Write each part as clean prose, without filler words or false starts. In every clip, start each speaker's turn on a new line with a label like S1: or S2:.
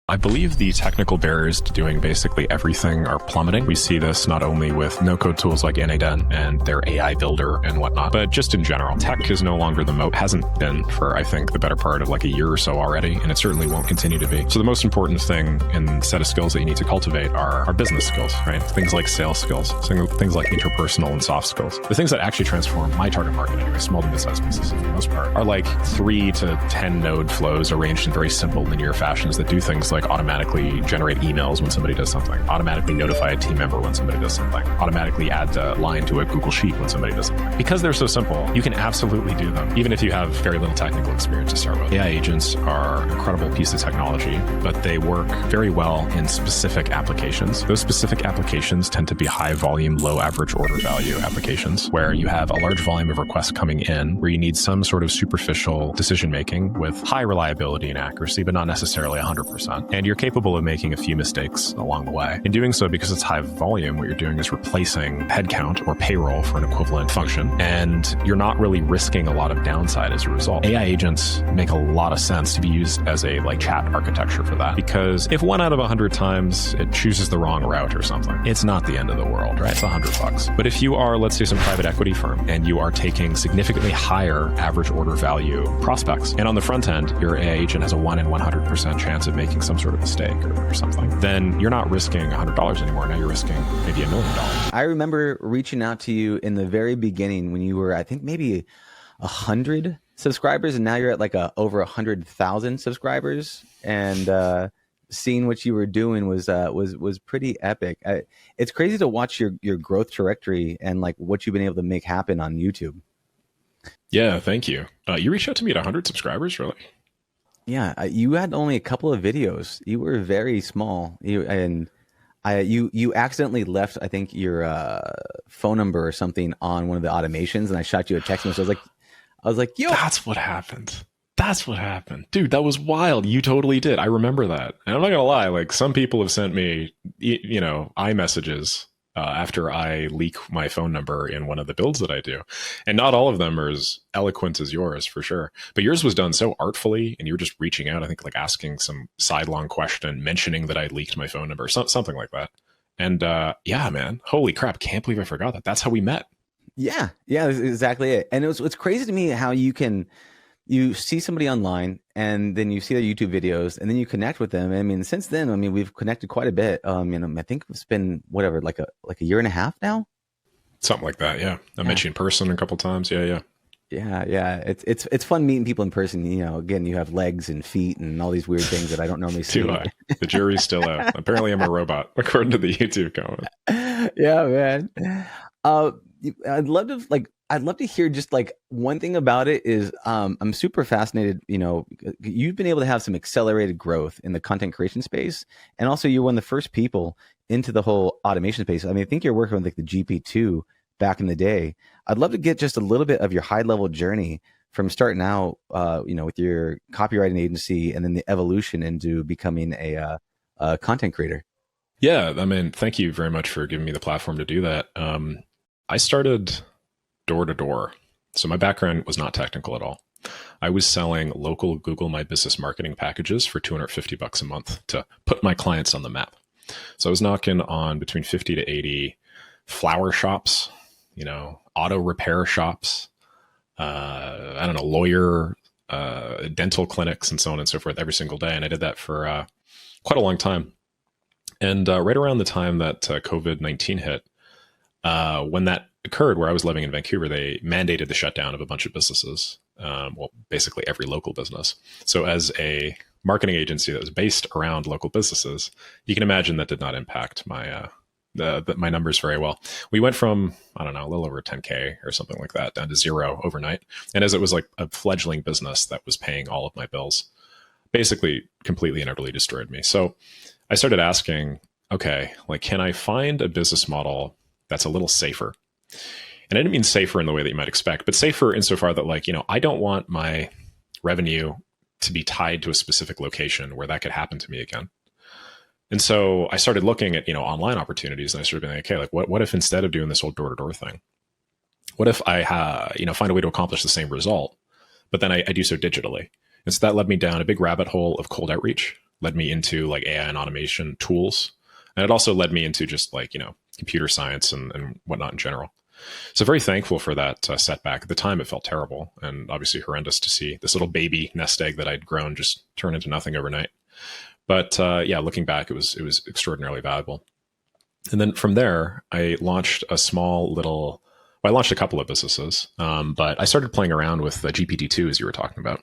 S1: I believe the technical barriers to doing basically everything are plummeting. We see this not only with no-code tools like Inadent and their AI builder and whatnot, but just in general. Tech is no longer the moat, hasn't been for, I think, the better part of like a year or so already, and it certainly won't continue to be. So the most important thing in the set of skills that you need to cultivate are business skills, right? Things like sales skills, things like interpersonal and soft skills. The things that actually transform my target market anyway, small to mid-sized businesses for the most part, are like 3 to 10 node flows arranged in very simple linear fashions that do things like automatically generate emails when somebody does something, automatically notify a team member when somebody does something, automatically add a line to a Google Sheet when somebody does something. Because they're so simple, you can absolutely do them, even if you have very little technical experience to start with. AI agents are an incredible piece of technology, but they work very well in specific applications. Those specific applications tend to be high volume, low average order value applications, where you have a large volume of requests coming in, where you need some sort of superficial decision making with high reliability and accuracy, but not necessarily 100%. And you're capable of making a few mistakes along the way. In doing so, because it's high volume, what you're doing is replacing headcount or payroll for an equivalent function, and you're not really risking a lot of downside as a result. AI agents make a lot of sense to be used as a like chat architecture for that, because if 1 out of 100 times it chooses the wrong route or something, it's not the end of the world, right? It's $100. But if you are, let's say, some private equity firm, and you are taking significantly higher average order value prospects, and on the front end, your AI agent has a 1 in 100% chance of making some sort of mistake or something, then you're not risking $100 anymore. Now you're risking maybe $1 million.
S2: I remember reaching out to you in the very beginning when you were, I think, maybe 100 subscribers, and now you're at like over 100,000 subscribers. And seeing what you were doing was pretty epic. It's crazy to watch your growth trajectory and like what you've been able to make happen on YouTube.
S1: Yeah, thank you. You reached out to me at 100 subscribers, really?
S2: Yeah, you had only a couple of videos. You were very small. You accidentally left, I think, your phone number or something on one of the automations, and I shot you a text message. I was like, yo,
S1: that's what happened. That's what happened, dude. That was wild. You totally did. I remember that. And I'm not gonna lie. Like, some people have sent me, iMessages after I leak my phone number in one of the builds that I do. And not all of them are as eloquent as yours, for sure. But yours was done so artfully, and you were just reaching out, I think, like asking some sidelong question, mentioning that I leaked my phone number, something like that. And yeah, man, holy crap, can't believe I forgot that. That's how we met.
S2: Yeah, that's exactly it. And it's crazy to me how you see somebody online, and then you see their YouTube videos, and then you connect with them. I mean, since then, we've connected quite a bit. I think it's been whatever, like a year and a half now.
S1: Something like that. Yeah. I met you in person a couple times. Yeah.
S2: It's fun meeting people in person. Again, you have legs and feet and all these weird things that I don't normally see.
S1: The jury's still out. Apparently I'm a robot, according to the YouTube comment.
S2: Yeah, man. I'd love to hear just like one thing about it is I'm super fascinated. You've been able to have some accelerated growth in the content creation space, and also you're one of the first people into the whole automation space. I think you're working with like the GP2 back in the day. I'd love to get just a little bit of your high level journey from starting out, with your copywriting agency, and then the evolution into becoming a content creator.
S1: Yeah, thank you very much for giving me the platform to do that. I started door to door. So my background was not technical at all. I was selling local Google My Business marketing packages for $250 a month to put my clients on the map. So I was knocking on between 50 to 80 flower shops, auto repair shops, lawyer, dental clinics, and so on and so forth every single day. And I did that for quite a long time. And right around the time that COVID-19 hit, when that occurred, where I was living in Vancouver, they mandated the shutdown of a bunch of businesses. Basically every local business. So as a marketing agency that was based around local businesses, you can imagine that did not impact my my numbers very well. We went from, a little over 10K or something like that down to 0 overnight. And as it was like a fledgling business that was paying all of my bills, basically completely and utterly destroyed me. So I started asking, okay, like, can I find a business model that's a little safer? And I didn't mean safer in the way that you might expect, but safer insofar that I don't want my revenue to be tied to a specific location where that could happen to me again. And so I started looking at, online opportunities, and I started being like, okay, like what if instead of doing this whole door-to-door thing, what if I find a way to accomplish the same result, but then I do so digitally? And so that led me down a big rabbit hole of cold outreach, led me into like AI and automation tools. And it also led me into just like, computer science and whatnot in general. So very thankful for that setback. At the time, it felt terrible and obviously horrendous to see this little baby nest egg that I'd grown just turn into nothing overnight. But yeah, looking back, it was extraordinarily valuable. And then from there, I launched I launched a couple of businesses, but I started playing around with GPT-2, as you were talking about.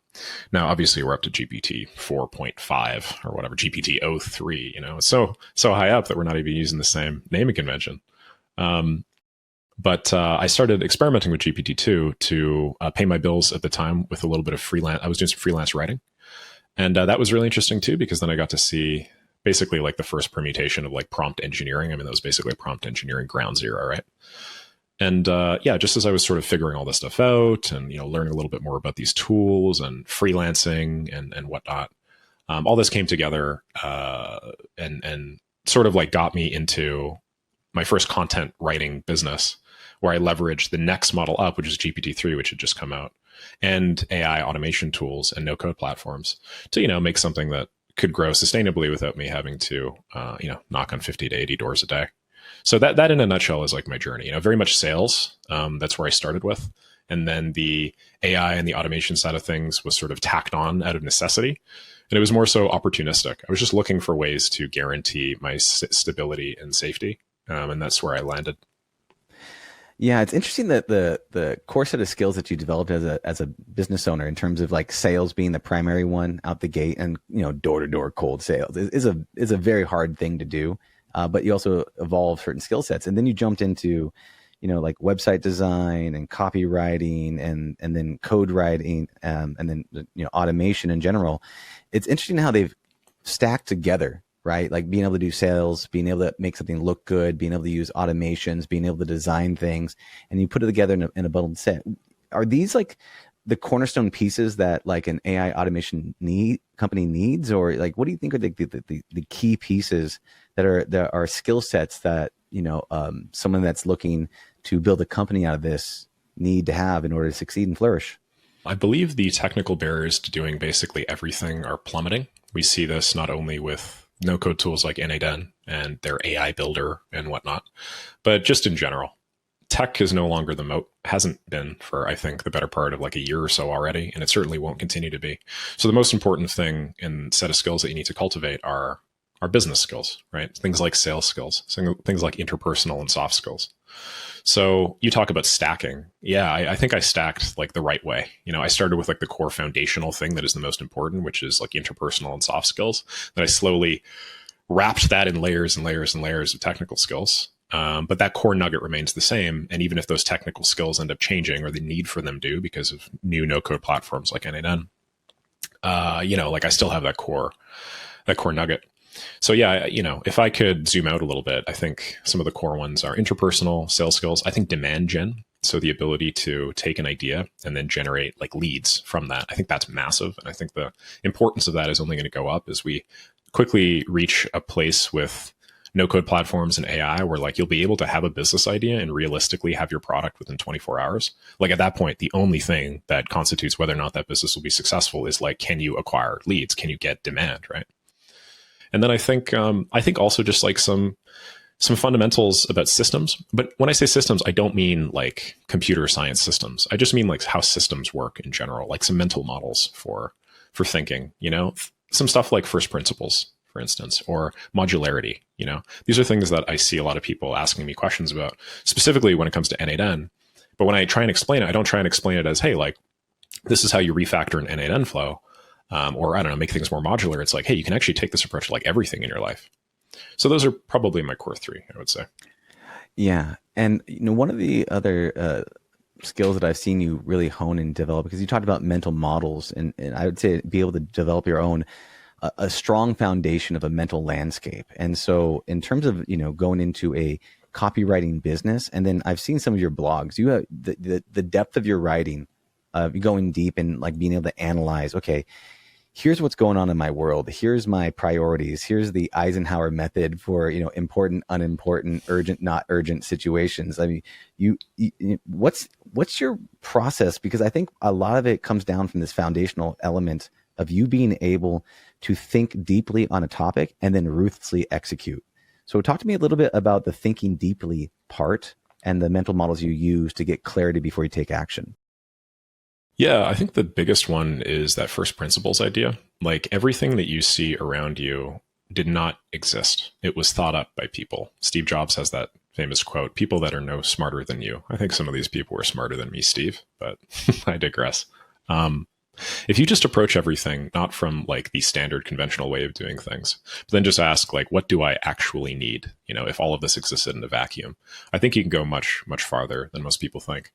S1: Now, obviously, we're up to GPT 4.5 or whatever, GPT-03. It's so high up that we're not even using the same naming convention. But I started experimenting with GPT-2 to pay my bills at the time with a little bit of freelance. I was doing some freelance writing. And that was really interesting too, because then I got to see basically like the first permutation of like prompt engineering. I mean, that was basically prompt engineering ground zero, right? And yeah, just as I was sort of figuring all this stuff out and, learning a little bit more about these tools and freelancing and whatnot, all this came together and sort of like got me into my first content writing business, where I leveraged the next model up, which is GPT-3, which had just come out, and AI automation tools and no-code platforms to, make something that could grow sustainably without me having to, knock on 50 to 80 doors a day. So that in a nutshell is like my journey, very much sales. That's where I started with. And then the AI and the automation side of things was sort of tacked on out of necessity. And it was more so opportunistic. I was just looking for ways to guarantee my stability and safety. And that's where I landed.
S2: Yeah, it's interesting that the core set of skills that you developed as a business owner, in terms of like sales being the primary one out the gate, and door to door cold sales is a very hard thing to do. But you also evolve certain skill sets, and then you jumped into like website design and copywriting and then code writing, and then automation in general. It's interesting how they've stacked together. Right? Like being able to do sales, being able to make something look good, being able to use automations, being able to design things, and you put it together in a bundled set. Are these like the cornerstone pieces that like an AI automation company needs? Or like, what do you think are the key pieces that are skill sets that, someone that's looking to build a company out of this need to have in order to succeed and flourish?
S1: I believe the technical barriers to doing basically everything are plummeting. We see this not only with no-code tools like n8n and their AI builder and whatnot, but just in general. Tech is no longer the moat, hasn't been for, I think, the better part of like a year or so already, and it certainly won't continue to be. So the most important thing in set of skills that you need to cultivate are business skills, right? Things like sales skills, things like interpersonal and soft skills. So you talk about stacking. Yeah, I think I stacked like the right way. I started with like the core foundational thing that is the most important, which is like interpersonal and soft skills. Then I slowly wrapped that in layers and layers and layers of technical skills. But that core nugget remains the same. And even if those technical skills end up changing, or the need for them do because of new no-code platforms like n8n, like I still have that core nugget. So yeah, if I could zoom out a little bit, I think some of the core ones are interpersonal, sales skills. I think demand gen. So the ability to take an idea and then generate like leads from that. I think that's massive. And I think the importance of that is only going to go up as we quickly reach a place with no-code platforms and AI where like you'll be able to have a business idea and realistically have your product within 24 hours. Like at that point, the only thing that constitutes whether or not that business will be successful is like, can you acquire leads? Can you get demand, right? And then I think also just like some fundamentals about systems. But when I say systems, I don't mean like computer science systems. I just mean like how systems work in general, like some mental models for thinking, some stuff like first principles, for instance, or modularity. These are things that I see a lot of people asking me questions about, specifically when it comes to n8n. But when I try and explain it, I don't try and explain it as, hey, like this is how you refactor an n8n flow. Or I don't know, make things more modular. It's like, hey, you can actually take this approach to like everything in your life. So those are probably my core three, I would say.
S2: Yeah. And one of the other skills that I've seen you really hone and develop, because you talked about mental models, and I would say be able to develop your own a strong foundation of a mental landscape. And so in terms of, going into a copywriting business, and then I've seen some of your blogs, you have the depth of your writing, going deep and like being able to analyze, okay, here's what's going on in my world. Here's my priorities. Here's the Eisenhower method for, important, unimportant, urgent, not urgent situations. I mean, what's your process? Because I think a lot of it comes down from this foundational element of you being able to think deeply on a topic and then ruthlessly execute. So talk to me a little bit about the thinking deeply part and the mental models you use to get clarity before you take action.
S1: Yeah, I think the biggest one is that first principles idea. Like everything that you see around you did not exist. It was thought up by people. Steve Jobs has that famous quote, people that are no smarter than you. I think some of these people were smarter than me, Steve, but I digress. If you just approach everything not from like the standard conventional way of doing things, but then just ask like, what do I actually need? You know, if all of this existed in a vacuum, I think you can go much, much farther than most people think.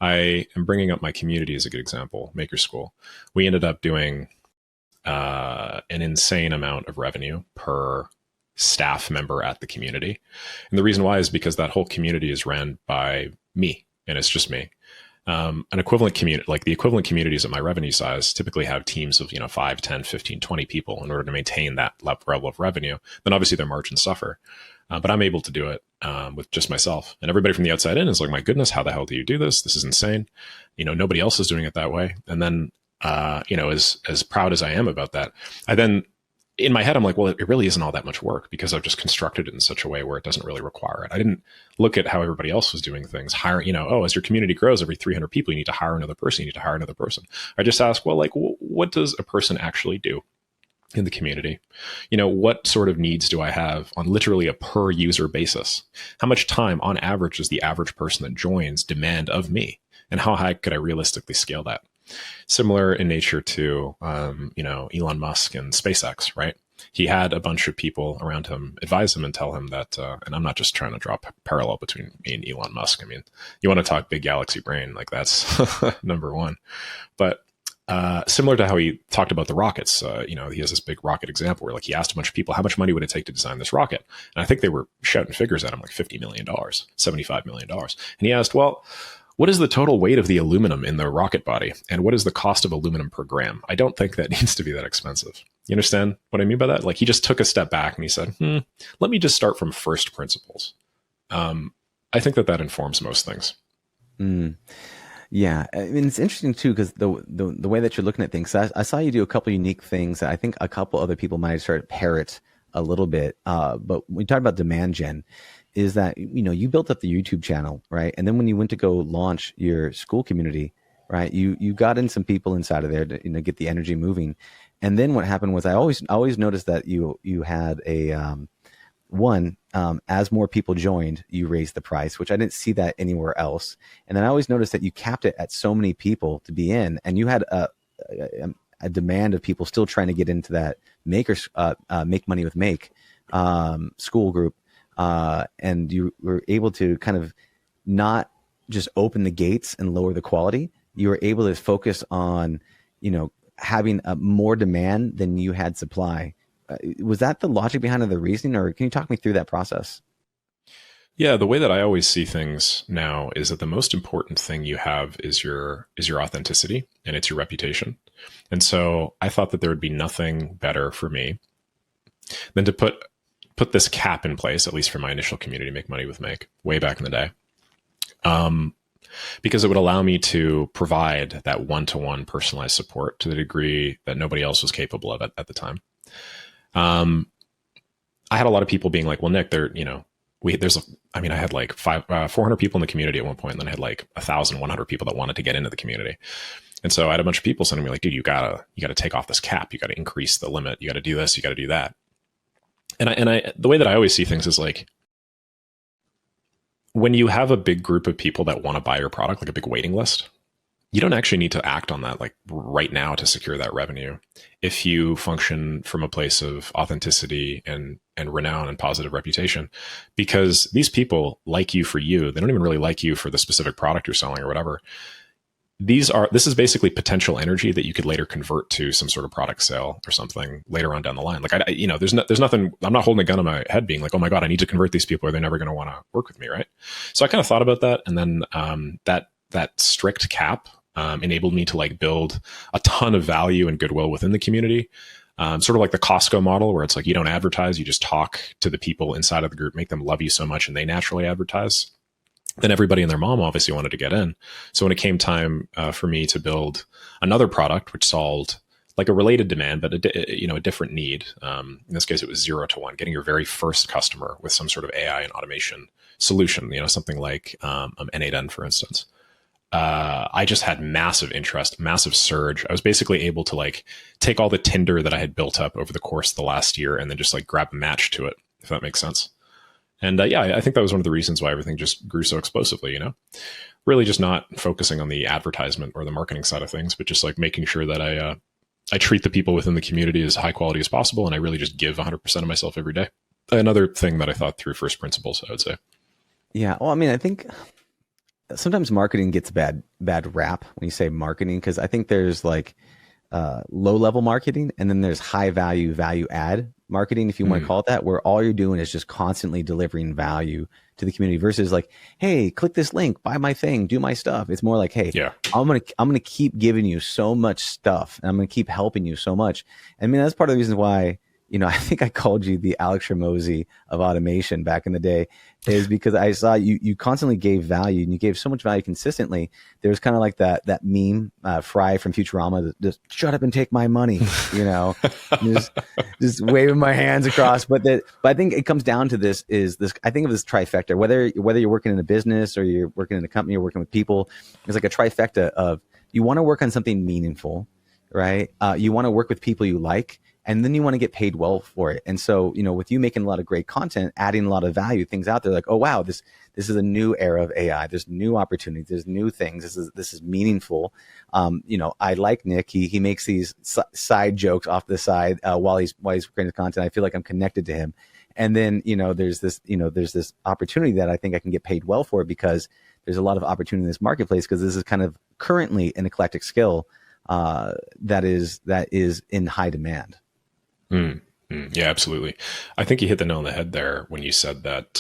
S1: I am bringing up my community as a good example, Maker School. We ended up doing an insane amount of revenue per staff member at the community. And the reason why is because that whole community is ran by me, and it's just me. An equivalent community, like the equivalent communities at my revenue size typically have teams of, 5, 10, 15, 20 people in order to maintain that level of revenue. Then obviously their margins suffer. But I'm able to do it with just myself. And everybody from the outside in is like, my goodness, how the hell do you do this? This is insane. Nobody else is doing it that way. And then, as proud as I am about that, I then, in my head, I'm like, well, it really isn't all that much work because I've just constructed it in such a way where it doesn't really require it. I didn't look at how everybody else was doing things. As your community grows, every 300 people, you need to hire another person. You need to hire another person. I just ask, well, like, what does a person actually do in the community? What sort of needs do I have on literally a per user basis? How much time on average does the average person that joins demand of me? And how high could I realistically scale that? Similar in nature to, Elon Musk and SpaceX, right? He had a bunch of people around him advise him and tell him that, and I'm not just trying to draw a parallel between me and Elon Musk. I mean, you want to talk big galaxy brain, like that's number one. But similar to how he talked about the rockets, he has this big rocket example where like he asked a bunch of people, how much money would it take to design this rocket? And I think they were shouting figures at him like $50 million, $75 million. And he asked, well, what is the total weight of the aluminum in the rocket body? And what is the cost of aluminum per gram? I don't think that needs to be that expensive. You understand what I mean by that? Like he just took a step back and he said, let me just start from first principles. I think that informs most things.
S2: Yeah, I mean, it's interesting too because the way that you're looking at things. I saw you do a couple unique things that I think a couple other people might start to parrot a little bit. But when you talk about demand gen, is that you built up the YouTube channel, right? And then when you went to go launch your school community, right? You got in some people inside of there to get the energy moving. And then what happened was I always noticed that you had a as more people joined, you raised the price, which I didn't see that anywhere else. And then I always noticed that you capped it at so many people to be in, and you had a demand of people still trying to get into that make money with make school group. And you were able to kind of not just open the gates and lower the quality. You were able to focus on, having more demand than you had supply. Was that the logic behind the reasoning, or can you talk me through that process?
S1: Yeah, the way that I always see things now is that the most important thing you have is your authenticity, and it's your reputation. And so I thought that there would be nothing better for me than to put this cap in place, at least for my initial community, Make Money with Make, way back in the day. Because it would allow me to provide that one-to-one personalized support to the degree that nobody else was capable of at the time. I had a lot of people being like, well, Nick, I had like 400 people in the community at one point, and then I had like 1,100 people that wanted to get into the community. And so I had a bunch of people sending me like, dude, you gotta take off this cap. You got to increase the limit. You got to do this. You got to do that. And I, the way that I always see things is like, when you have a big group of people that want to buy your product, like a big waiting list, you don't actually need to act on that like right now to secure that revenue. If you function from a place of authenticity and renown and positive reputation, because these people like you for you, they don't even really like you for the specific product you're selling or whatever. This is basically potential energy that you could later convert to some sort of product sale or something later on down the line. Like there's nothing, I'm not holding a gun on my head being like, oh my God, I need to convert these people or they're never going to want to work with me. Right. So I kind of thought about that. And then that strict cap enabled me to like build a ton of value and goodwill within the community. Sort of like the Costco model where it's like, you don't advertise, you just talk to the people inside of the group, make them love you so much and they naturally advertise. Then everybody and their mom obviously wanted to get in. So when it came time for me to build another product, which solved like a related demand, but a different need. In this case, it was 0 to 1, getting your very first customer with some sort of AI and automation solution, something like N8N, for instance. I just had massive interest, massive surge. I was basically able to like take all the Tinder that I had built up over the course of the last year and then just like grab a match to it, if that makes sense. And I think that was one of the reasons why everything just grew so explosively, really just not focusing on the advertisement or the marketing side of things, but just like making sure that I treat the people within the community as high quality as possible. And I really just give 100% of myself every day. Another thing that I thought through first principles, I would say.
S2: Yeah. Well, I mean, I think sometimes marketing gets bad rap when you say marketing, because I think there's like low level marketing and then there's high value add marketing, if you want to call it that, where all you're doing is just constantly delivering value to the community versus like, hey, click this link, buy my thing, do my stuff. It's more like, hey, I'm gonna keep giving you so much stuff and I'm gonna keep helping you so much. I mean, that's part of the reason why, I think I called you the Alex Ramosi of automation back in the day, is because I saw you constantly gave value and you gave so much value consistently. There's kind of like that meme, Fry from Futurama, just shut up and take my money, just waving my hands across. But I think it comes down to this. I think of this trifecta, whether you're working in a business or you're working in a company or working with people, it's like a trifecta of you want to work on something meaningful, right? You want to work with people you like. And then you want to get paid well for it. And so, with you making a lot of great content, adding a lot of value, things out there like, oh, wow, this is a new era of AI. There's new opportunities. There's new things. This is meaningful. I like Nick. He makes these side jokes off the side while he's creating content. I feel like I'm connected to him. And then, there's this opportunity that I think I can get paid well for because there's a lot of opportunity in this marketplace because this is kind of currently an eclectic skill that is in high demand.
S1: Yeah, absolutely. I think you hit the nail on the head there when you said that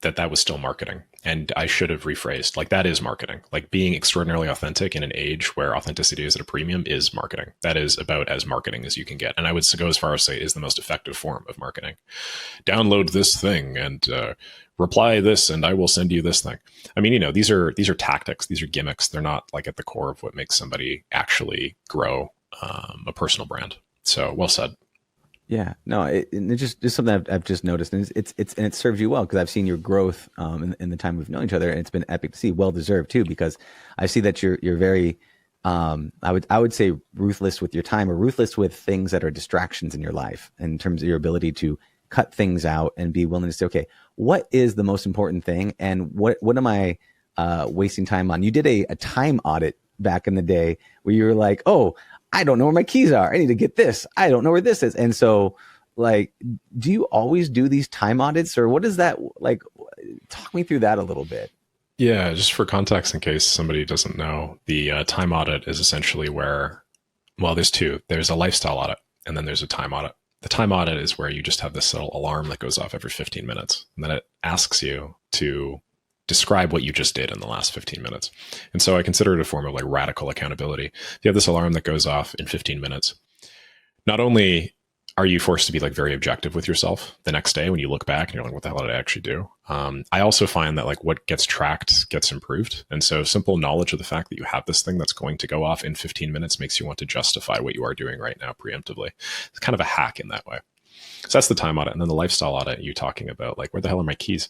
S1: that was still marketing. And I should have rephrased, like that is marketing. Like being extraordinarily authentic in an age where authenticity is at a premium is marketing. That is about as marketing as you can get. And I would go as far as say is the most effective form of marketing. Download this thing and reply this and I will send you this thing. I mean, these are tactics. These are gimmicks. They're not like at the core of what makes somebody actually grow a personal brand. So well said.
S2: Yeah, no, it's just something I've just noticed, and it serves you well because I've seen your growth in the time we've known each other, and it's been epic to see, well deserved too, because I see that you're very, I would say ruthless with your time or ruthless with things that are distractions in your life in terms of your ability to cut things out and be willing to say, okay, what is the most important thing, and what am I wasting time on? You did a time audit back in the day where you were like, oh, I don't know where my keys are. I need to get this. I don't know where this is. And so like, do you always do these time audits or what is that like? Talk me through that a little bit.
S1: Yeah. Just for context, in case somebody doesn't know, the time audit is essentially where, well, there's two. There's a lifestyle audit and then there's a time audit. The time audit is where you just have this little alarm that goes off every 15 minutes. And then it asks you to describe what you just did in the last 15 minutes. And so I consider it a form of like radical accountability. If you have this alarm that goes off in 15 minutes, not only are you forced to be like very objective with yourself the next day when you look back and you're like, what the hell did I actually do? I also find that like what gets tracked gets improved. And so simple knowledge of the fact that you have this thing that's going to go off in 15 minutes makes you want to justify what you are doing right now preemptively. It's kind of a hack in that way. So that's the time audit. And then the lifestyle audit, you talking about like, where the hell are my keys?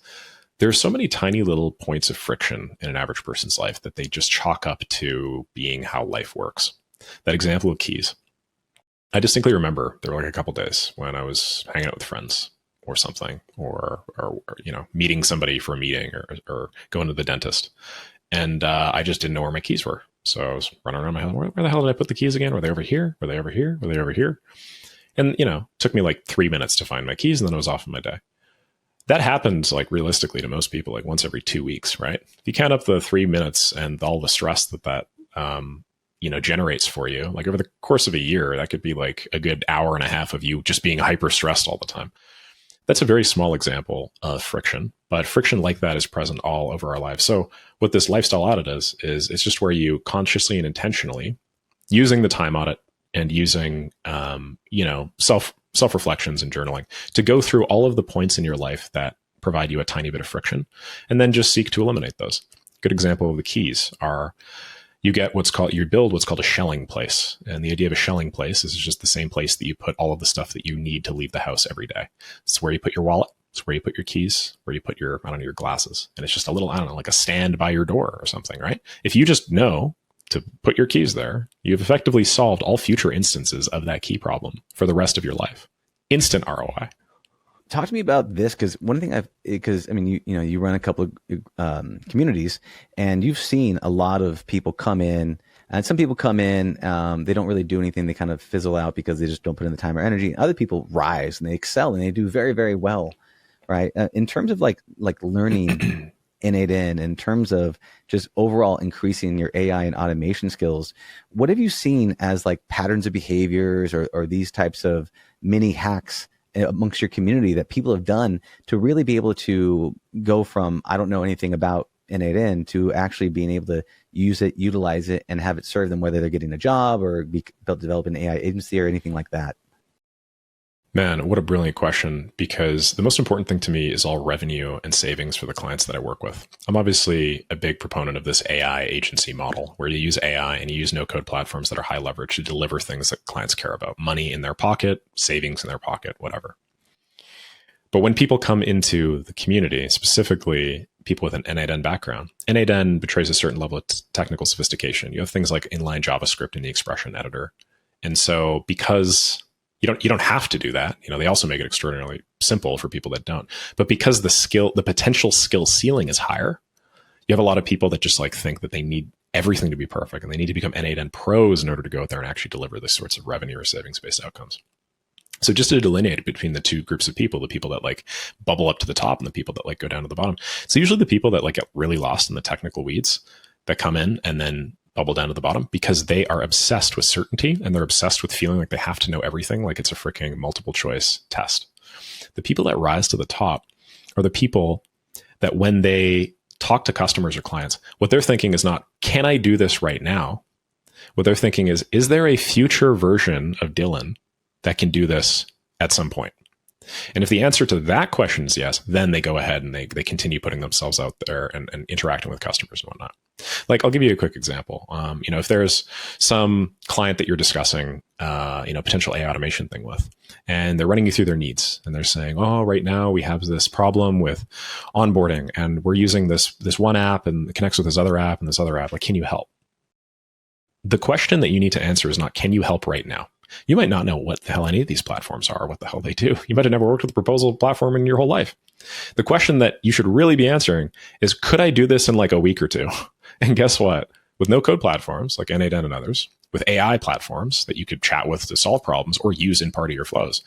S1: There's so many tiny little points of friction in an average person's life that they just chalk up to being how life works. That example of keys. I distinctly remember there were like a couple days when I was hanging out with friends or something, or meeting somebody for a meeting or going to the dentist. And I just didn't know where my keys were. So I was running around my house. Where the hell did I put the keys again? Were they over here? Were they over here? Were they over here? And, it took me like 3 minutes to find my keys and then I was off in my day. That happens like realistically to most people, like once every 2 weeks, right? If you count up the 3 minutes and all the stress that generates for you, like over the course of a year, that could be like a good hour and a half of you just being hyper stressed all the time. That's a very small example of friction, but friction like that is present all over our lives. So what this lifestyle audit is it's just where you consciously and intentionally using the time audit and using, self-reflections and journaling to go through all of the points in your life that provide you a tiny bit of friction and then just seek to eliminate those. Good example of the keys are, you get you build what's called a Schelling place. And the idea of a Schelling place is just the same place that you put all of the stuff that you need to leave the house every day. It's where you put your wallet. It's where you put your keys, where you put your, I don't know, your glasses. And it's just a little, I don't know, like a stand by your door or something, right? If you just know to put your keys there, you've effectively solved all future instances of that key problem for the rest of your life. Instant ROI.
S2: Talk to me about this, because one thing because I mean, you run a couple of communities, and you've seen a lot of people come in, and some people come in, they don't really do anything, they kind of fizzle out because they just don't put in the time or energy. Other people rise and they excel and they do very, very well, right? In terms of like learning N8N, in terms of just overall increasing your AI and automation skills, what have you seen as like patterns of behaviors or these types of mini hacks amongst your community that people have done to really be able to go from, I don't know anything about N8N, to actually being able to use it, utilize it, and have it serve them, whether they're getting a job or develop an AI agency or anything like that?
S1: Man, what a brilliant question, because the most important thing to me is all revenue and savings for the clients that I work with. I'm obviously a big proponent of this AI agency model, where you use AI and you use no-code platforms that are high leverage to deliver things that clients care about: money in their pocket, savings in their pocket, whatever. But when people come into the community, specifically people with an N8N background, N8N betrays a certain level of technical sophistication. You have things like inline JavaScript in the expression editor. And so because you don't have to do that. They also make it extraordinarily simple for people that don't. But because the potential skill ceiling is higher, you have a lot of people that just like think that they need everything to be perfect and they need to become N8N pros in order to go out there and actually deliver these sorts of revenue or savings-based outcomes. So just to delineate between the two groups of people, the people that like bubble up to the top and the people that like go down to the bottom. So usually the people that like get really lost in the technical weeds that come in and then bubble down to the bottom, because they are obsessed with certainty and they're obsessed with feeling like they have to know everything, like it's a freaking multiple choice test. The people that rise to the top are the people that when they talk to customers or clients, what they're thinking is not, can I do this right now? What they're thinking is there a future version of Dylan that can do this at some point? And if the answer to that question is yes, then they go ahead and they continue putting themselves out there and interacting with customers and whatnot. Like, I'll give you a quick example. If there's some client that you're discussing, potential AI automation thing with, and they're running you through their needs, and they're saying, oh, right now we have this problem with onboarding, and we're using this one app, and it connects with this other app and this other app. Like, can you help? The question that you need to answer is not, can you help right now? You might not know what the hell any of these platforms are, or what the hell they do. You might have never worked with a proposal platform in your whole life. The question that you should really be answering is, could I do this in like a week or two? And guess what? With no-code platforms like N8N and others, with AI platforms that you could chat with to solve problems or use in part of your flows,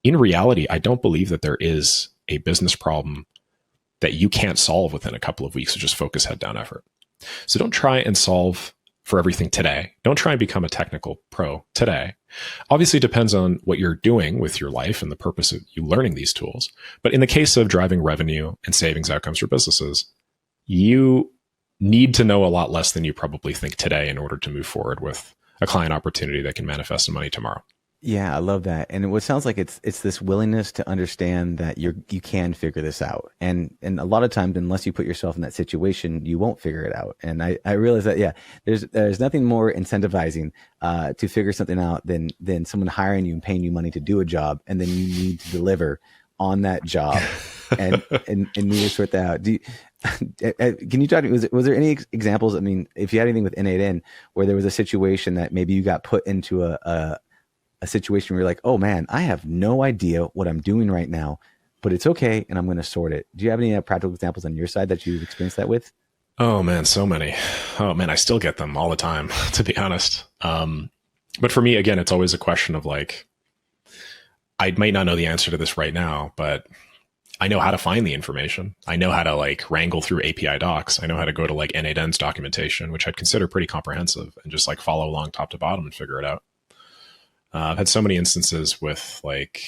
S1: in reality, I don't believe that there is a business problem that you can't solve within a couple of weeks of just focus, head down effort. So don't try and solve for everything today. Don't try and become a technical pro today. Obviously, it depends on what you're doing with your life and the purpose of you learning these tools. But in the case of driving revenue and savings outcomes for businesses, you need to know a lot less than you probably think today in order to move forward with a client opportunity that can manifest in money tomorrow.
S2: Yeah, I love that. And what sounds like it's this willingness to understand that you can figure this out. And a lot of times, unless you put yourself in that situation, you won't figure it out. And I realize that, yeah, there's nothing more incentivizing to figure something out than someone hiring you and paying you money to do a job, and then you need to deliver on that job and need to sort that out. Can you talk to me, was there any examples? I mean, if you had anything with N8N where there was a situation that maybe you got put into a situation where you're like, oh man, I have no idea what I'm doing right now, but it's okay, and I'm going to sort it. Do you have any practical examples on your side that you've experienced that with?
S1: Oh man, so many. Oh man, I still get them all the time, to be honest. But for me, again, it's always a question of like, I might not know the answer to this right now, but I know how to find the information. I know how to like wrangle through API docs. I know how to go to like N8N's documentation, which I'd consider pretty comprehensive, and just like follow along top to bottom and figure it out. I've had so many instances with like,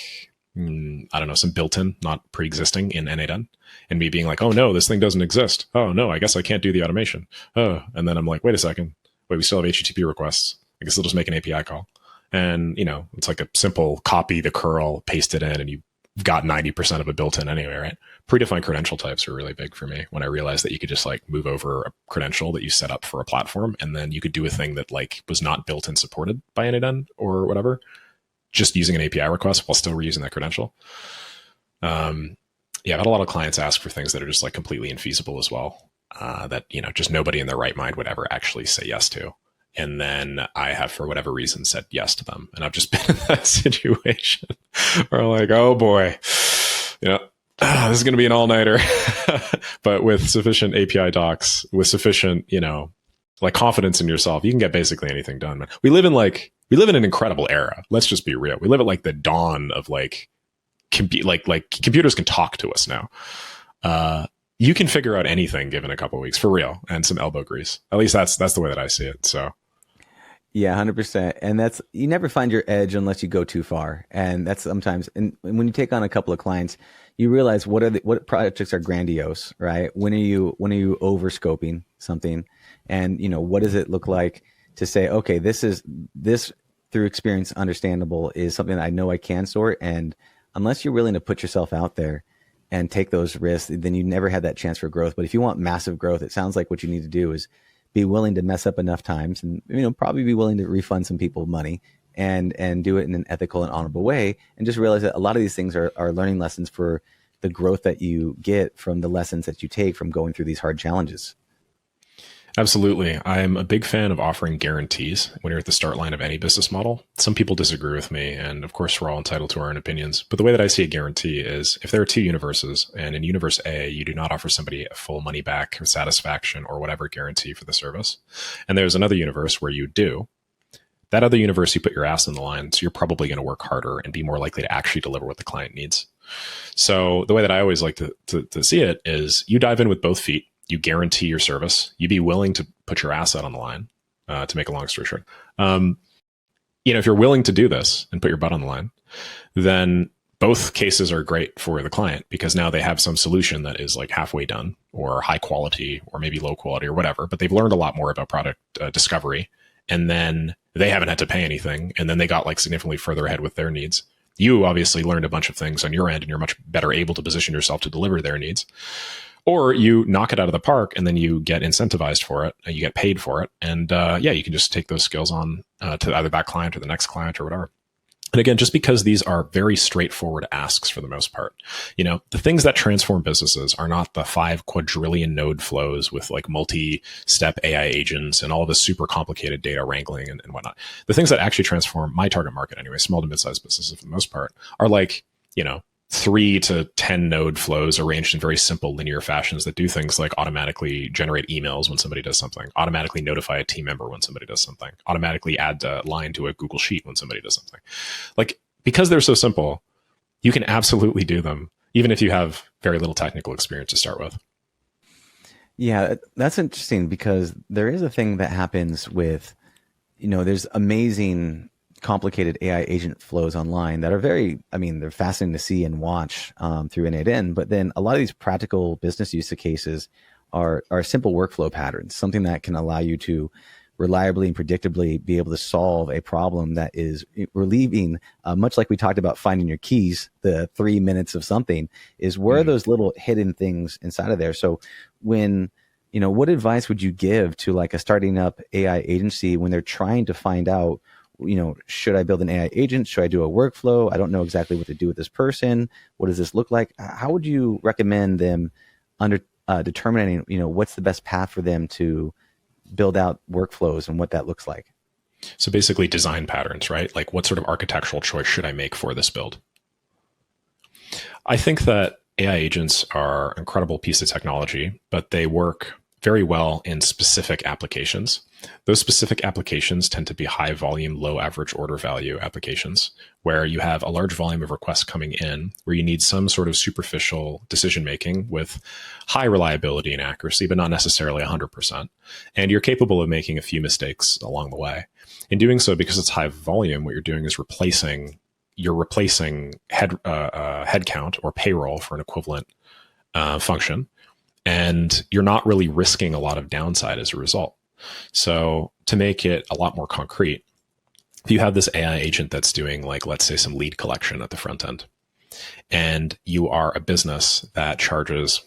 S1: I don't know, some built-in, not pre-existing in N8N, and me being like, oh no, this thing doesn't exist. Oh no, I guess I can't do the automation. Oh, and then I'm like, wait a second. Wait, we still have HTTP requests. I guess they'll just make an API call. And, it's like a simple copy the curl, paste it in, and you got 90% of it built in anyway, right? Predefined credential types were really big for me when I realized that you could just like move over a credential that you set up for a platform, and then you could do a thing that like was not built and supported by NADN or whatever, just using an API request while still reusing that credential. Yeah, I've had a lot of clients ask for things that are just like completely infeasible as well, that, you know, just nobody in their right mind would ever actually say yes to. And then I have, for whatever reason, said yes to them. And I've just been in that situation where I'm like, oh boy, you know, this is going to be an all-nighter. But with sufficient API docs, with sufficient, you know, like confidence in yourself, you can get basically anything done, man. We live in an incredible era. Let's just be real. We live at like the dawn of like computers can talk to us now. You can figure out anything given a couple of weeks, for real, and some elbow grease. At least that's the way that I see it. So
S2: Yeah, 100%. And that's, you never find your edge unless you go too far. And that's sometimes, and when you take on a couple of clients, you realize what projects are grandiose, right? When are you over scoping something? And, you know, what does it look like to say, okay, this through experience understandable is something that I know I can sort. And unless you're willing to put yourself out there and take those risks, then you never have that chance for growth. But if you want massive growth, it sounds like what you need to do is be willing to mess up enough times, and, you know, probably be willing to refund some people money and do it in an ethical and honorable way, and just realize that a lot of these things are learning lessons for the growth that you get from the lessons that you take from going through these hard challenges.
S1: absolutely. I'm a big fan of offering guarantees when you're at the start line of any business model. Some people disagree with me, and of course, we're all entitled to our own opinions. But the way that I see a guarantee is if there are two universes, and in universe A, you do not offer somebody a full money back or satisfaction or whatever guarantee for the service, and there's another universe where you do, that other universe, you put your ass on the line, so you're probably going to work harder and be more likely to actually deliver what the client needs. So the way that I always like to see it is you dive in with both feet. You guarantee your service. You be willing to put your asset on the line, to make a long story short. You know, if you're willing to do this and put your butt on the line, then both cases are great for the client, because now they have some solution that is like halfway done or high quality or maybe low quality or whatever, but they've learned a lot more about product discovery, and then they haven't had to pay anything. And then they got like significantly further ahead with their needs. You obviously learned a bunch of things on your end, and you're much better able to position yourself to deliver their needs. Or you knock it out of the park, and then you get incentivized for it, and you get paid for it. And yeah, you can just take those skills on to either that client or the next client or whatever. And again, just because these are very straightforward asks for the most part, you know, the things that transform businesses are not the 5 quadrillion node flows with like multi-step AI agents and all this super complicated data wrangling and whatnot. The things that actually transform my target market anyway, small to mid-sized businesses for the most part, are like, you know, 3 to 10 node flows arranged in very simple linear fashions that do things like automatically generate emails when somebody does something, automatically notify a team member when somebody does something, automatically add a line to a Google Sheet when somebody does something. Like, because they're so simple, you can absolutely do them, even if you have very little technical experience to start with.
S2: Yeah, that's interesting, because there is a thing that happens with, you know, there's amazing complicated AI agent flows online that are very, I mean, they're fascinating to see and watch through n8n, but then a lot of these practical business use cases are simple workflow patterns, something that can allow you to reliably and predictably be able to solve a problem that is relieving, much like we talked about finding your keys, the 3 minutes of something, is where are those little hidden things inside of there. So when, you know, what advice would you give to like a starting up AI agency when they're trying to find out, you know, should I build an AI agent? Should I do a workflow? I don't know exactly what to do with this person. What does this look like? How would you recommend them under determining, you know, what's the best path for them to build out workflows and what that looks like?
S1: So basically design patterns, right? Like, what sort of architectural choice should I make for this build? I think that AI agents are an incredible piece of technology, but they work very well in specific applications. Those specific applications tend to be high volume, low average order value applications, where you have a large volume of requests coming in, where you need some sort of superficial decision making with high reliability and accuracy, but not necessarily 100%. And you're capable of making a few mistakes along the way. In doing so, because it's high volume, what you're doing is you're replacing headcount or payroll for an equivalent function. And you're not really risking a lot of downside as a result. So to make it a lot more concrete, if you have this AI agent that's doing, like, let's say some lead collection at the front end, and you are a business that charges,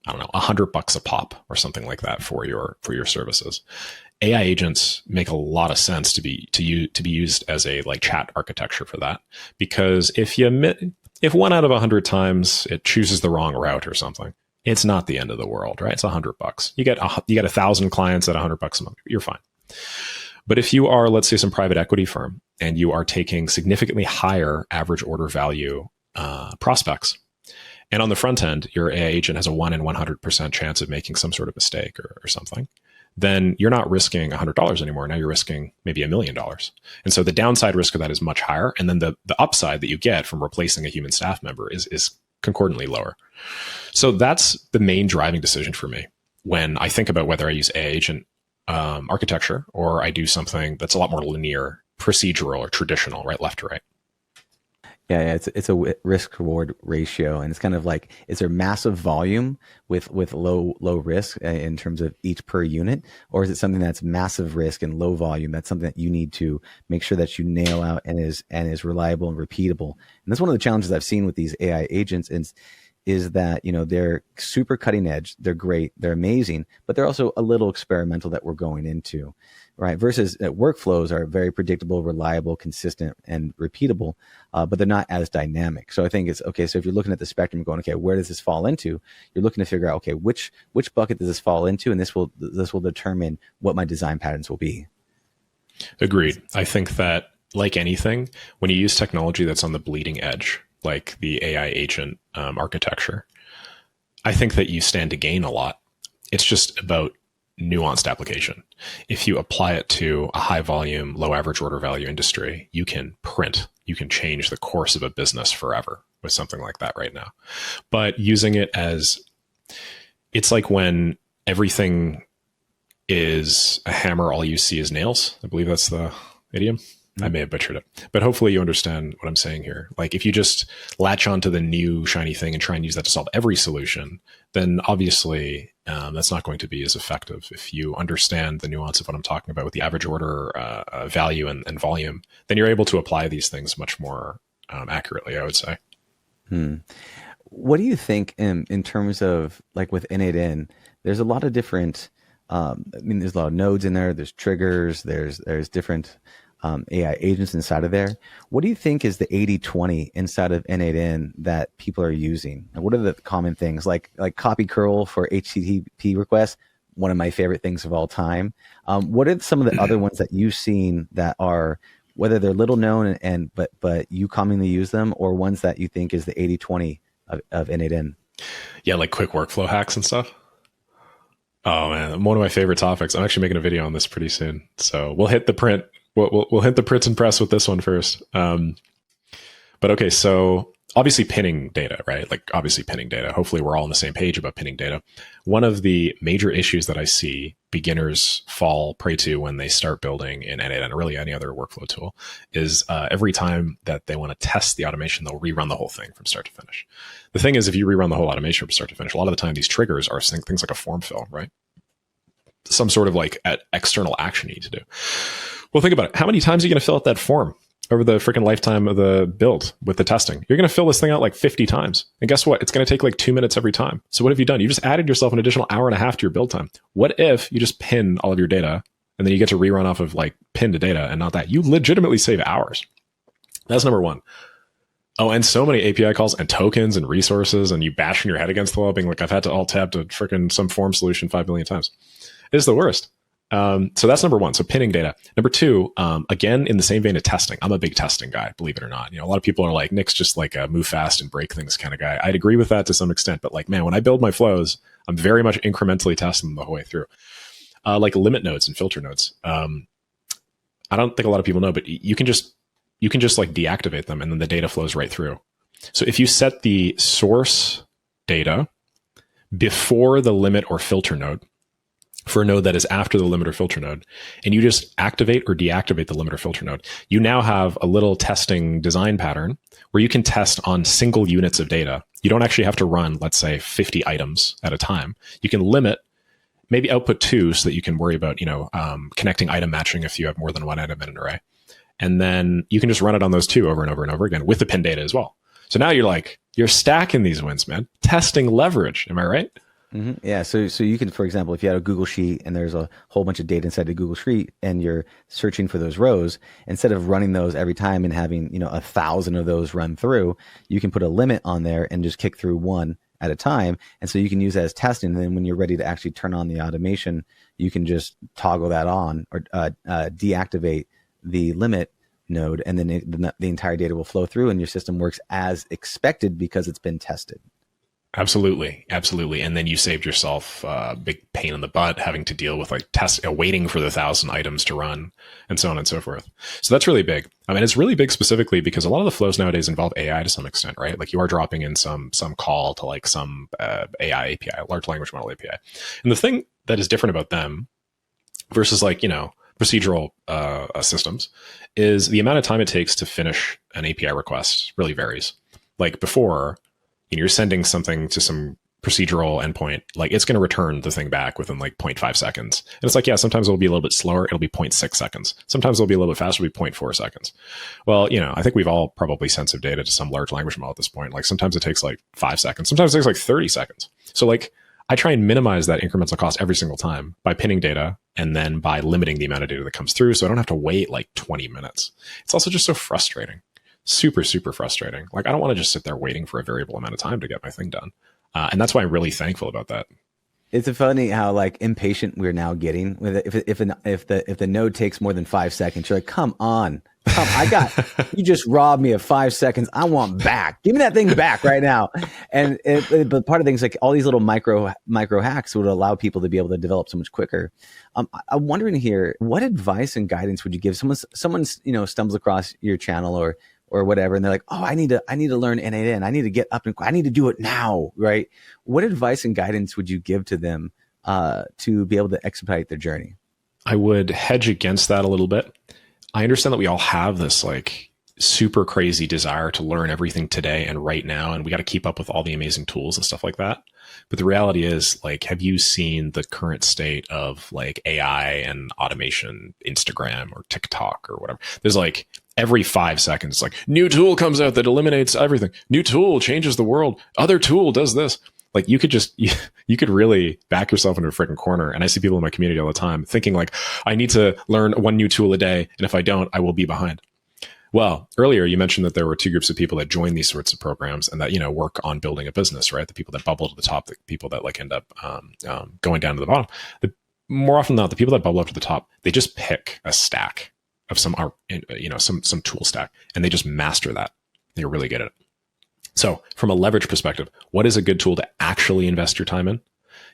S1: I don't know, $100 a pop or something like that for your services. AI agents make a lot of sense to be used as a like chat architecture for that, because if 1 out of 100 times it chooses the wrong route or something, it's not the end of the world, right? It's $100. You get 1,000 clients at $100 a month, you're fine. But if you are, let's say, some private equity firm and you are taking significantly higher average order value prospects, and on the front end, your AI agent has a 1 in 100% chance of making some sort of mistake or something, then you're not risking $100 anymore. Now you're risking maybe $1 million. And so the downside risk of that is much higher. And then the upside that you get from replacing a human staff member is concordantly lower. So that's the main driving decision for me when I think about whether I use AI agent architecture or I do something that's a lot more linear, procedural, or traditional, right, left to right.
S2: Yeah, it's a risk reward ratio, and it's kind of like, is there massive volume with low risk in terms of each per unit, or is it something that's massive risk and low volume? That's something that you need to make sure that you nail out and is reliable and repeatable. And that's one of the challenges I've seen with these AI agents is that, you know, they're super cutting edge, they're great, they're amazing, but they're also a little experimental that we're going into, right? Versus workflows are very predictable, reliable, consistent, and repeatable, but they're not as dynamic. So I think it's okay. So if you're looking at the spectrum going, okay, where does this fall into? You're looking to figure out, okay, which bucket does this fall into? And this will determine what my design patterns will be.
S1: Agreed. I think that, like anything, when you use technology that's on the bleeding edge, like the AI agent architecture, I think that you stand to gain a lot. It's just about nuanced application. If you apply it to a high volume, low average order value industry, you can change the course of a business forever with something like that right now. But using it it's like when everything is a hammer, all you see is nails. I believe that's the idiom. I may have butchered it, but hopefully you understand what I'm saying here. Like if you just latch onto the new shiny thing and try and use that to solve every solution, then obviously that's not going to be as effective. If you understand the nuance of what I'm talking about with the average order value and volume, then you're able to apply these things much more accurately, I would say.
S2: What do you think in terms of like with N8N, there's a lot of different, there's a lot of nodes in there, there's triggers, there's different AI agents inside of there. What do you think is the 80-20 inside of N8N that people are using? And what are the common things like copy curl for HTTP requests? One of my favorite things of all time. What are some of the other ones that you've seen that are, whether they're little known but you commonly use them, or ones that you think is the 80-20 of N8N?
S1: Yeah, like quick workflow hacks and stuff. Oh man, one of my favorite topics. I'm actually making a video on this pretty soon, so we'll hit the print. We'll hit the print and press with this one first. But okay, so obviously pinning data, right? Like obviously pinning data. Hopefully we're all on the same page about pinning data. One of the major issues that I see beginners fall prey to when they start building in N8N or really any other workflow tool is every time that they want to test the automation, they'll rerun the whole thing from start to finish. The thing is, if you rerun the whole automation from start to finish, a lot of the time these triggers are things like a form fill, right? Some sort of like external action you need to do. Well, think about it. How many times are you going to fill out that form over the freaking lifetime of the build with the testing? You're going to fill this thing out like 50 times. And guess what? It's going to take like 2 minutes every time. So what have you done? You just added yourself an additional hour and a half to your build time. What if you just pin all of your data and then you get to rerun off of like pin to data and not that? You legitimately save hours. That's number one. Oh, and so many API calls and tokens and resources, and you bashing your head against the wall being like, I've had to alt tab to freaking some form solution 5 million times. It's the worst. So that's number one. So pinning data. Number two, again, in the same vein of testing, I'm a big testing guy, believe it or not. You know, a lot of people are like, Nick's just like a move fast and break things kind of guy. I'd agree with that to some extent, but like, man, when I build my flows, I'm very much incrementally testing them the whole way through. Like limit nodes and filter nodes. I don't think a lot of people know, but you can just like deactivate them and then the data flows right through. So if you set the source data before the limit or filter node, for a node that is after the limit or filter node, and you just activate or deactivate the limit or filter node, you now have a little testing design pattern where you can test on single units of data. You don't actually have to run, let's say, 50 items at a time. You can limit, maybe output 2 so that you can worry about, connecting item matching if you have more than one item in an array. And then you can just run it on those 2 over and over and over again with the pin data as well. So now you're stacking these wins, man. Testing leverage. Am I right?
S2: Mm-hmm. Yeah. So you can, for example, if you had a Google Sheet and there's a whole bunch of data inside the Google Sheet and you're searching for those rows, instead of running those every time and having, 1,000 of those run through, you can put a limit on there and just kick through one at a time. And so you can use that as testing. And then when you're ready to actually turn on the automation, you can just toggle that on or deactivate the limit node. And then the entire data will flow through and your system works as expected because it's been tested.
S1: Absolutely. And then you saved yourself a big pain in the butt having to deal with waiting for the 1,000 items to run and so on and so forth. So that's really big. I mean, it's really big specifically because a lot of the flows nowadays involve AI to some extent, right? Like you are dropping in some call to like some AI API, large language model API. And the thing that is different about them versus procedural systems is the amount of time it takes to finish an API request really varies. Like before, you're sending something to some procedural endpoint, like it's going to return the thing back within like 0.5 seconds. And it's like, yeah, sometimes it'll be a little bit slower. It'll be 0.6 seconds. Sometimes it'll be a little bit faster. It'll be 0.4 seconds. Well, I think we've all probably sent some data to some large language model at this point. Like sometimes it takes like 5 seconds. Sometimes it takes like 30 seconds. So like I try and minimize that incremental cost every single time by pinning data and then by limiting the amount of data that comes through. So I don't have to wait like 20 minutes. It's also just so frustrating. Super, super frustrating. Like I don't want to just sit there waiting for a variable amount of time to get my thing done. And that's why I'm really thankful about that.
S2: It's funny how like impatient we're now getting with it. If the node takes more than 5 seconds, you're like, come on, you just robbed me of 5 seconds. I want back. Give me that thing back right now. And but part of things like all these little micro hacks would allow people to be able to develop so much quicker. I'm wondering here, what advice and guidance would you give someone stumbles across your channel or whatever, and they're like, oh, I need to learn N8N. I need to get up and I need to do it now, right? What advice and guidance would you give to them to be able to expedite their journey?
S1: I would hedge against that a little bit. I understand that we all have this like super crazy desire to learn everything today and right now, and we got to keep up with all the amazing tools and stuff like that. But the reality is, like, have you seen the current state of like AI and automation, Instagram or TikTok or whatever? There's like every 5 seconds, like new tool comes out that eliminates everything. New tool changes the world. Other tool does this. Like you could really back yourself into a freaking corner. And I see people in my community all the time thinking like, I need to learn one new tool a day. And if I don't, I will be behind. Well, earlier you mentioned that there were two groups of people that join these sorts of programs and that, work on building a business, right? The people that bubble to the top, the people that like end up going down to the bottom. More often than not, the people that bubble up to the top, they just pick a stack of some tool stack and they just master that. They're really good at it. So from a leverage perspective, what is a good tool to actually invest your time in?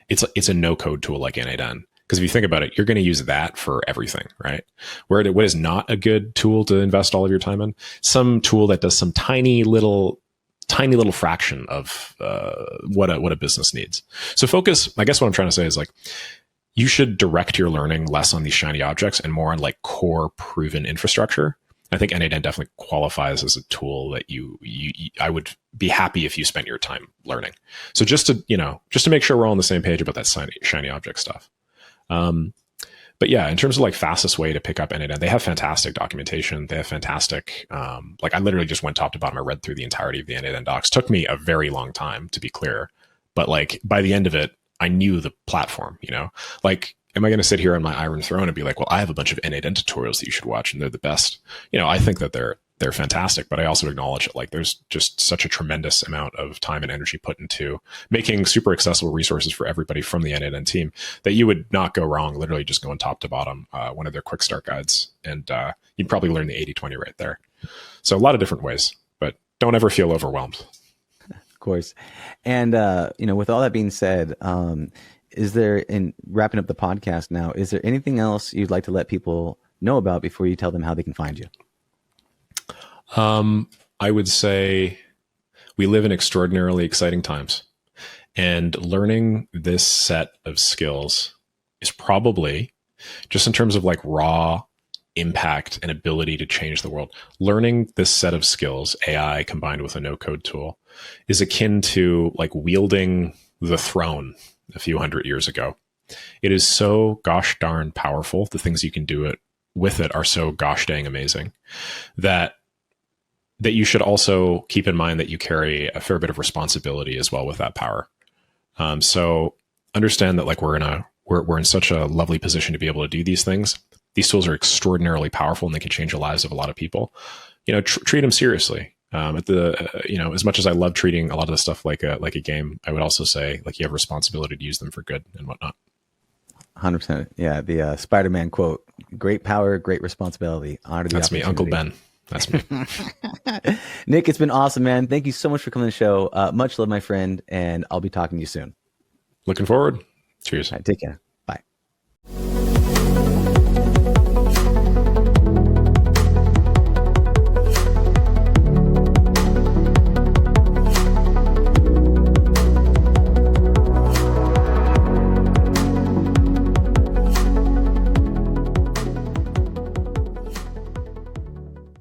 S1: It's a no-code tool like N8N. Because if you think about it, you're going to use that for everything, right? What is not a good tool to invest all of your time in? Some tool that does some tiny little fraction of what a business needs. So focus, I guess what I'm trying to say is like, you should direct your learning less on these shiny objects and more on like core proven infrastructure. I think N8N definitely qualifies as a tool that I would be happy if you spent your time learning. So just to make sure we're all on the same page about that shiny object stuff. But yeah, in terms of like fastest way to pick up N8N, they have fantastic documentation. They have fantastic, like I literally just went top to bottom. I read through the entirety of the N8N docs. Took me a very long time to be clear, but like by the end of it, I knew the platform, like, am I going to sit here on my iron throne and be like, well, I have a bunch of N8N tutorials that you should watch and they're the best. I think that they're fantastic, but I also acknowledge that like there's just such a tremendous amount of time and energy put into making super accessible resources for everybody from the N8N team that you would not go wrong literally just going top to bottom, one of their quick start guides. And you'd probably learn the 80-20 right there. So a lot of different ways, but don't ever feel overwhelmed.
S2: Of course. And, with all that being said, is there, in wrapping up the podcast now, is there anything else you'd like to let people know about before you tell them how they can find you?
S1: I would say we live in extraordinarily exciting times, and learning this set of skills is probably, just in terms of like raw impact and ability to change the world, learning this set of skills, AI combined with a no-code tool, is akin to like wielding the throne a few hundred years ago. It is so gosh darn powerful. The things you can do with it are so gosh dang amazing that that you should also keep in mind that you carry a fair bit of responsibility as well with that power. So understand that like we're in such a lovely position to be able to do these things. These tools are extraordinarily powerful and they can change the lives of a lot of people. Treat them seriously. As much as I love treating a lot of the stuff like a game, I would also say like you have responsibility to use them for good and whatnot.
S2: 100%. Yeah. The Spider-Man quote, great power, great responsibility. Honor the
S1: That's me, Uncle Ben. That's me.
S2: Nick, it's been awesome, man. Thank you so much for coming to the show. Much love, my friend. And I'll be talking to you soon.
S1: Looking forward. Cheers.
S2: All right, take care.